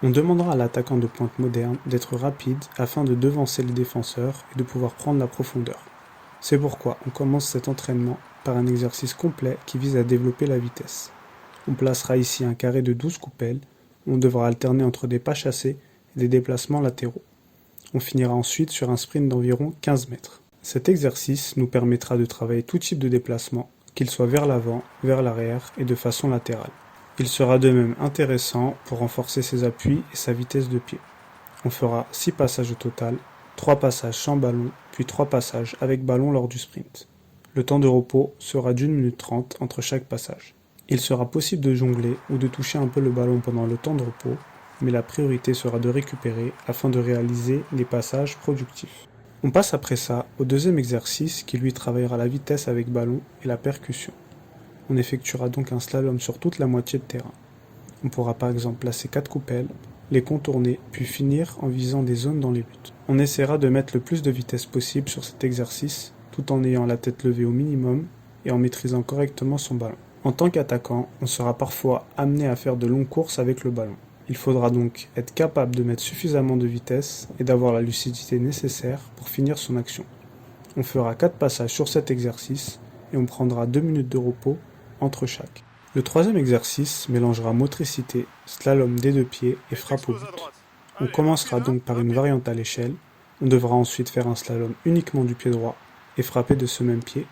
On demandera à l'attaquant de pointe moderne d'être rapide afin de devancer les défenseurs et de pouvoir prendre la profondeur. C'est pourquoi on commence cet entraînement par un exercice complet qui vise à développer la vitesse. On placera ici un carré de 12 coupelles, où on devra alterner entre des pas chassés et des déplacements latéraux. On finira ensuite sur un sprint d'environ 15 mètres. Cet exercice nous permettra de travailler tout type de déplacement, qu'il soit vers l'avant, vers l'arrière et de façon latérale. Il sera de même intéressant pour renforcer ses appuis et sa vitesse de pied. On fera 6 passages au total, 3 passages sans ballon, puis 3 passages avec ballon lors du sprint. Le temps de repos sera d'1 minute 30 entre chaque passage. Il sera possible de jongler ou de toucher un peu le ballon pendant le temps de repos, mais la priorité sera de récupérer afin de réaliser des passages productifs. On passe après ça au deuxième exercice qui lui travaillera la vitesse avec ballon et la percussion. On effectuera donc un slalom sur toute la moitié de terrain. On pourra par exemple placer 4 coupelles, les contourner, puis finir en visant des zones dans les buts. On essaiera de mettre le plus de vitesse possible sur cet exercice, tout en ayant la tête levée au minimum et en maîtrisant correctement son ballon. En tant qu'attaquant, on sera parfois amené à faire de longues courses avec le ballon. Il faudra donc être capable de mettre suffisamment de vitesse et d'avoir la lucidité nécessaire pour finir son action. On fera 4 passages sur cet exercice et on prendra 2 minutes de repos entre chaque. Le troisième exercice mélangera motricité, slalom des deux pieds et frappe au but. On commencera donc par une variante à l'échelle, on devra ensuite faire un slalom uniquement du pied droit et frapper de ce même pied,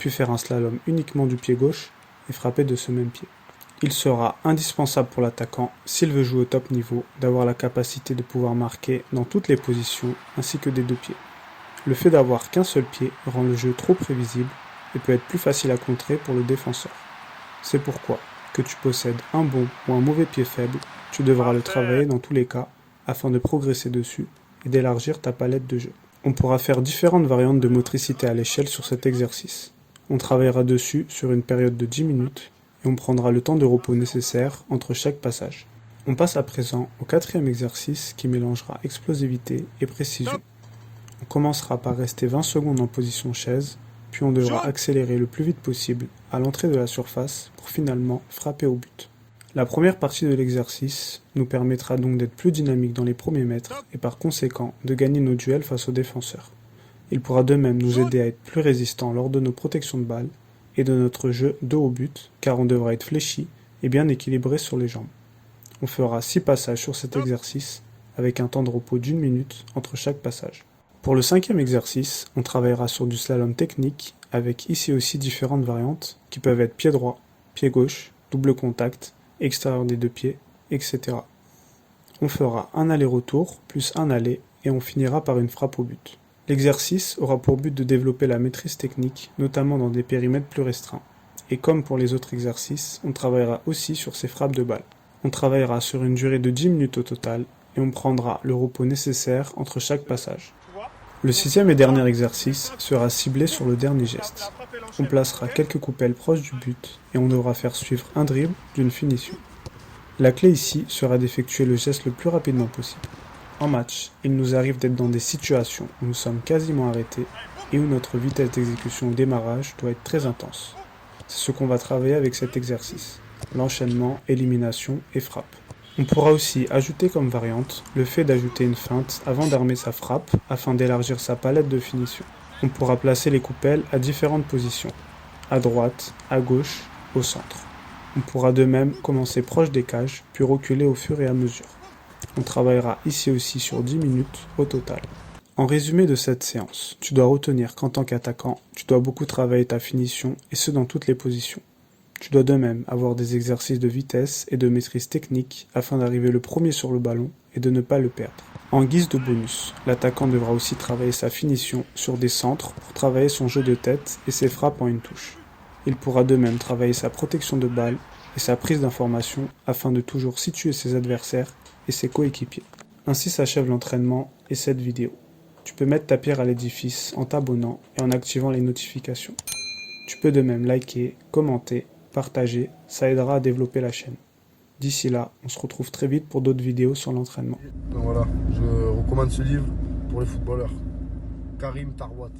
puis faire un slalom uniquement du pied gauche et frapper de ce même pied. Il sera indispensable pour l'attaquant, s'il veut jouer au top niveau, d'avoir la capacité de pouvoir marquer dans toutes les positions ainsi que des deux pieds. Le fait d'avoir qu'un seul pied rend le jeu trop prévisible et peut être plus facile à contrer pour le défenseur. C'est pourquoi, que tu possèdes un bon ou un mauvais pied faible, tu devras le travailler dans tous les cas afin de progresser dessus et d'élargir ta palette de jeu. On pourra faire différentes variantes de motricité à l'échelle sur cet exercice. On travaillera dessus sur une période de 10 minutes et on prendra le temps de repos nécessaire entre chaque passage. On passe à présent au quatrième exercice qui mélangera explosivité et précision. On commencera par rester 20 secondes en position chaise, puis on devra accélérer le plus vite possible à l'entrée de la surface pour finalement frapper au but. La première partie de l'exercice nous permettra donc d'être plus dynamique dans les premiers mètres et par conséquent de gagner nos duels face aux défenseurs. Il pourra de même nous aider à être plus résistants lors de nos protections de balles et de notre jeu dos au but, car on devra être fléchi et bien équilibré sur les jambes. On fera 6 passages sur cet exercice, avec un temps de repos d'1 minute entre chaque passage. Pour le cinquième exercice, on travaillera sur du slalom technique, avec ici aussi différentes variantes, qui peuvent être pied droit, pied gauche, double contact, extérieur des deux pieds, etc. On fera un aller-retour, plus un aller, et on finira par une frappe au but. L'exercice aura pour but de développer la maîtrise technique, notamment dans des périmètres plus restreints. Et comme pour les autres exercices, on travaillera aussi sur ces frappes de balle. On travaillera sur une durée de 10 minutes au total, et on prendra le repos nécessaire entre chaque passage. Le sixième et dernier exercice sera ciblé sur le dernier geste. On placera quelques coupelles proches du but, et on devra faire suivre un dribble d'une finition. La clé ici sera d'effectuer le geste le plus rapidement possible. En match, il nous arrive d'être dans des situations où nous sommes quasiment arrêtés et où notre vitesse d'exécution au démarrage doit être très intense. C'est ce qu'on va travailler avec cet exercice. L'enchaînement, élimination et frappe. On pourra aussi ajouter comme variante le fait d'ajouter une feinte avant d'armer sa frappe afin d'élargir sa palette de finition. On pourra placer les coupelles à différentes positions, à droite, à gauche, au centre. On pourra de même commencer proche des cages puis reculer au fur et à mesure. On travaillera ici aussi sur 10 minutes au total. En résumé de cette séance, tu dois retenir qu'en tant qu'attaquant, tu dois beaucoup travailler ta finition et ce dans toutes les positions. Tu dois de même avoir des exercices de vitesse et de maîtrise technique afin d'arriver le premier sur le ballon et de ne pas le perdre. En guise de bonus, l'attaquant devra aussi travailler sa finition sur des centres pour travailler son jeu de tête et ses frappes en une touche. Il pourra de même travailler sa protection de balle et sa prise d'information afin de toujours situer ses adversaires et ses coéquipiers. Ainsi s'achève l'entraînement et cette vidéo. Tu peux mettre ta pierre à l'édifice en t'abonnant et en activant les notifications. Tu peux de même liker, commenter, partager, ça aidera à développer la chaîne. D'ici là, on se retrouve très vite pour d'autres vidéos sur l'entraînement. Donc voilà, je recommande ce livre pour les footballeurs. Karim Tarouat.